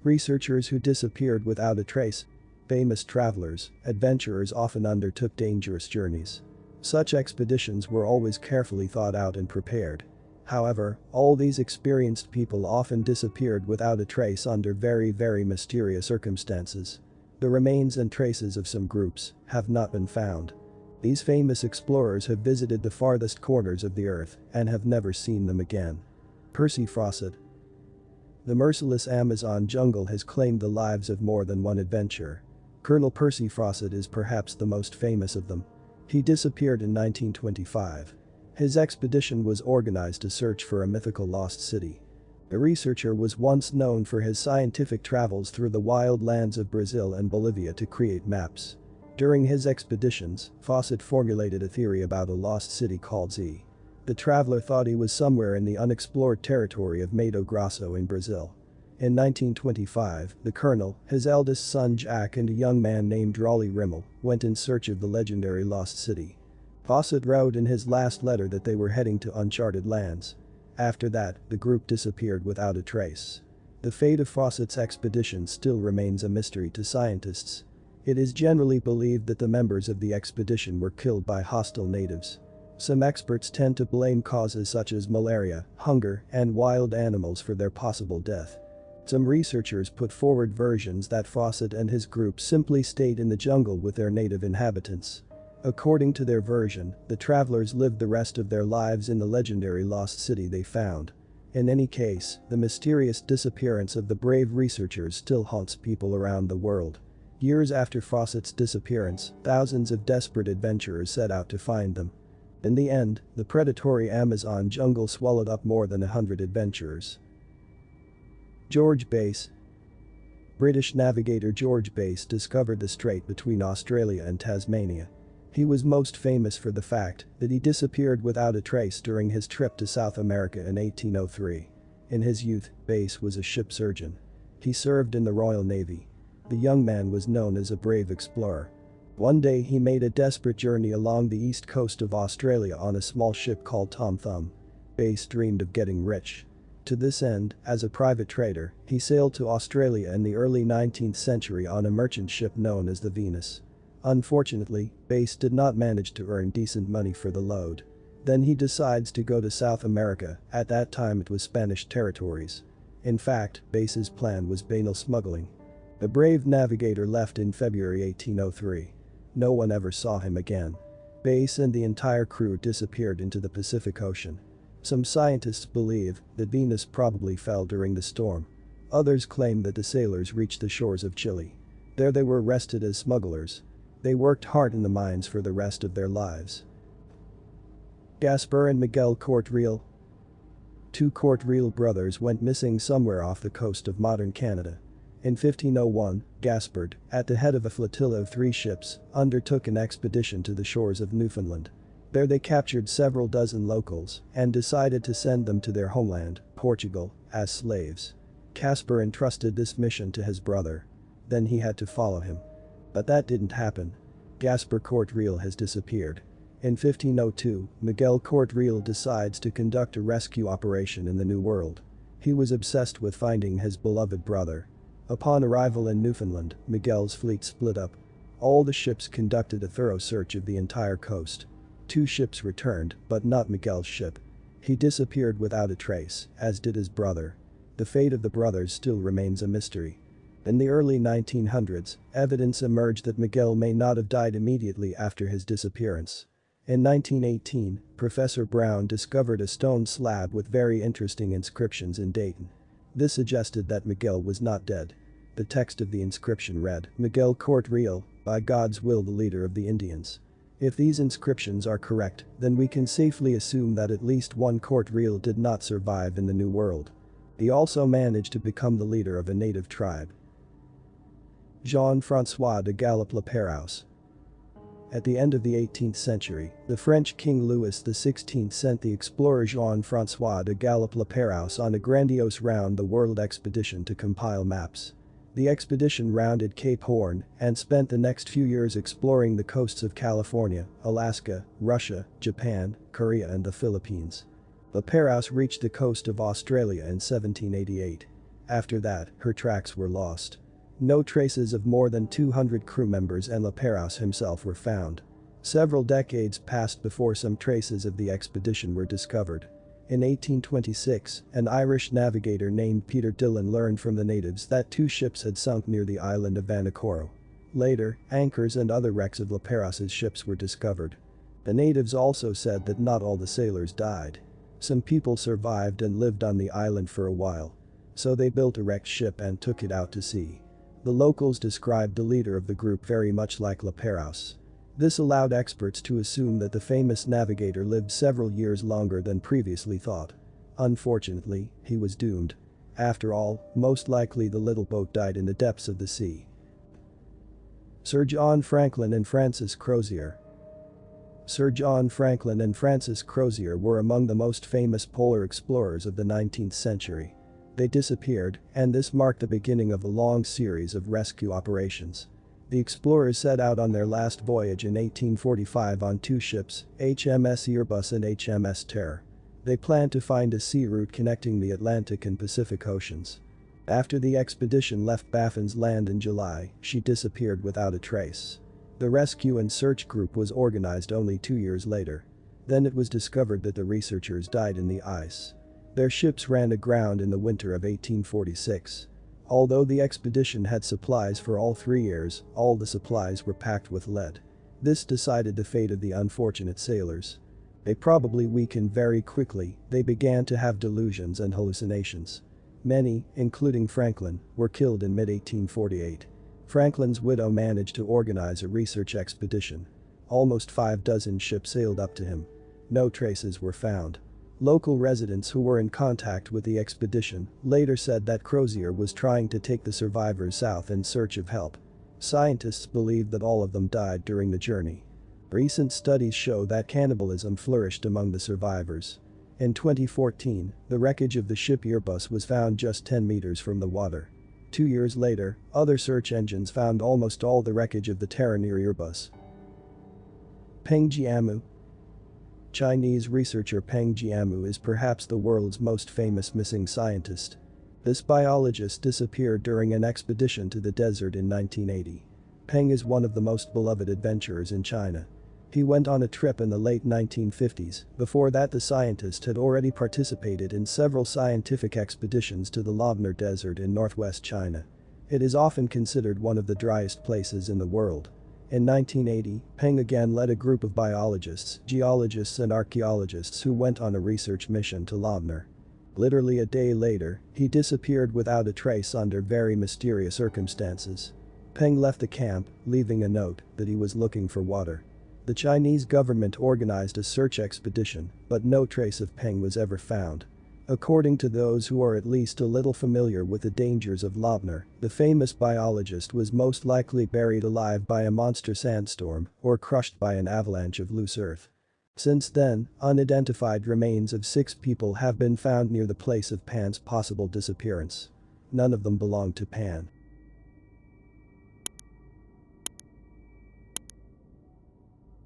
Researchers who disappeared without a trace. Famous travelers, adventurers often undertook dangerous journeys. Such expeditions were always carefully thought out and prepared. However, all these experienced people often disappeared without a trace under very mysterious circumstances. The remains and traces of some groups have not been found. These famous explorers have visited the farthest corners of the earth and have never seen them again. Percy Frost. The merciless Amazon jungle has claimed the lives of more than one adventurer. Colonel Percy Frost is perhaps the most famous of them. He disappeared in 1925. His expedition was organized to search for a mythical lost city. The researcher was once known for his scientific travels through the wild lands of Brazil and Bolivia to create maps. During his expeditions, Fawcett formulated a theory about a lost city called Z. The traveler thought he was somewhere in the unexplored territory of Mato Grosso in Brazil. In 1925, the colonel, his eldest son Jack and a young man named Raleigh Rimmel went in search of the legendary lost city. Fawcett wrote in his last letter that they were heading to uncharted lands. After that, the group disappeared without a trace. The fate of Fawcett's expedition still remains a mystery to scientists. It is generally believed that the members of the expedition were killed by hostile natives. Some experts tend to blame causes such as malaria, hunger, and wild animals for their possible death. Some researchers put forward versions that Fawcett and his group simply stayed in the jungle with their native inhabitants. According to their version, the travelers lived the rest of their lives in the legendary lost city they found. In any case, the mysterious disappearance of the brave researchers still haunts people around the world. Years after Fawcett's disappearance, thousands of desperate adventurers set out to find them. In the end, the predatory Amazon jungle swallowed up more than 100 adventurers. George Bass. British navigator George Bass discovered the strait between Australia and Tasmania. He was most famous for the fact that he disappeared without a trace during his trip to South America in 1803. In his youth, Bass was a ship surgeon. He served in the Royal Navy. The young man was known as a brave explorer. One day he made a desperate journey along the east coast of Australia on a small ship called Tom Thumb. Bass dreamed of getting rich. To this end, as a private trader, he sailed to Australia in the early 19th century on a merchant ship known as the Venus. Unfortunately, Bass did not manage to earn decent money for the load. Then he decides to go to South America, at that time it was Spanish territories. In fact, Bass's plan was banal smuggling. The brave navigator left in February 1803. No one ever saw him again. Bass and the entire crew disappeared into the Pacific Ocean. Some scientists believe that Venus probably fell during the storm. Others claim that the sailors reached the shores of Chile. There they were arrested as smugglers. They worked hard in the mines for the rest of their lives. Jasper and Miguel Courtriel. Two Courtriel brothers went missing somewhere off the coast of modern Canada. In 1501, Jasper, at the head of a flotilla of 3 ships, undertook an expedition to the shores of Newfoundland. There they captured several dozen locals and decided to send them to their homeland, Portugal, as slaves. Jasper entrusted this mission to his brother. Then he had to follow him. But that didn't happen. Jasper Courtriel has disappeared. In 1502, Miguel Courtriel decides to conduct a rescue operation in the New World. He was obsessed with finding his beloved brother. Upon arrival in Newfoundland, Miguel's fleet split up. All the ships conducted a thorough search of the entire coast. 2 ships returned, but not Miguel's ship. He disappeared without a trace, as did his brother. The fate of the brothers still remains a mystery. In the early 1900s, evidence emerged that Miguel may not have died immediately after his disappearance. In 1918, Professor Brown discovered a stone slab with very interesting inscriptions in Dayton. This suggested that Miguel was not dead. The text of the inscription read, "Miguel Courtriel, by God's will the leader of the Indians." If these inscriptions are correct, then we can safely assume that at least one Courtriel did not survive in the New World. He also managed to become the leader of a native tribe. Jean-François de Gallup-Lapérouse. At the end of the 18th century, the French King Louis XVI sent the explorer Jean-François de Gallup-Lapérouse on a grandiose round-the-world expedition to compile maps. The expedition rounded Cape Horn and spent the next few years exploring the coasts of California, Alaska, Russia, Japan, Korea and the Philippines. Lapérouse reached the coast of Australia in 1788. After that, her tracks were lost. No traces of more than 200 crew members and Lapérouse himself were found. Several decades passed before some traces of the expedition were discovered. In 1826, an Irish navigator named Peter Dillon learned from the natives that 2 ships had sunk near the island of Vanikoro. Later, anchors and other wrecks of Lapérouse's ships were discovered. The natives also said that not all the sailors died. Some people survived and lived on the island for a while. So they built a wrecked ship and took it out to sea. The locals described the leader of the group very much like Lapérouse. This allowed experts to assume that the famous navigator lived several years longer than previously thought. Unfortunately, he was doomed. After all, most likely the little boat died in the depths of the sea. Sir John Franklin and Francis CRozier. Sir John Franklin and Francis CRozier were among the most famous polar explorers of the 19th century. They disappeared, and this marked the beginning of a long series of rescue operations. The explorers set out on their last voyage in 1845 on 2 ships, HMS Erebus and HMS Terror. They planned to find a sea route connecting the Atlantic and Pacific Oceans. After the expedition left Baffin's Land in July, she disappeared without a trace. The rescue and search group was organized only 2 years later. Then it was discovered that the researchers died in the ice. Their ships ran aground in the winter of 1846. Although the expedition had supplies for all 3 years, all the supplies were packed with lead. This decided the fate of the unfortunate sailors. They probably weakened very quickly. They began to have delusions and hallucinations. Many, including Franklin, were killed in mid-1848. Franklin's widow managed to organize a research expedition. Almost 5 dozen ships sailed up to him. No traces were found. Local residents who were in contact with the expedition later said that CRozier was trying to take the survivors south in search of help. Scientists believe that all of them died during the journey. Recent studies show that cannibalism flourished among the survivors. In 2014, the wreckage of the ship Erebus was found just 10 meters from the water. 2 years later, other search engines found almost all the wreckage of the Terror near Erebus. Peng Jiamu. Chinese researcher Peng Jiamu is perhaps the world's most famous missing scientist. This biologist disappeared during an expedition to the desert in 1980. Peng is one of the most beloved adventurers in China. He went on a trip in the late 1950s. Before that, the scientist had already participated in several scientific expeditions to the Loebner Desert in northwest China. It is often considered one of the driest places in the world. In 1980, Peng again led a group of biologists, geologists and archaeologists who went on a research mission to Loebner. Literally a day later, he disappeared without a trace under very mysterious circumstances. Peng left the camp, leaving a note that he was looking for water. The Chinese government organized a search expedition, but no trace of Peng was ever found. According to those who are at least a little familiar with the dangers of Loebner, the famous biologist was most likely buried alive by a monster sandstorm or crushed by an avalanche of loose earth. Since then, unidentified remains of 6 people have been found near the place of Pan's possible disappearance. None of them belonged to Pan.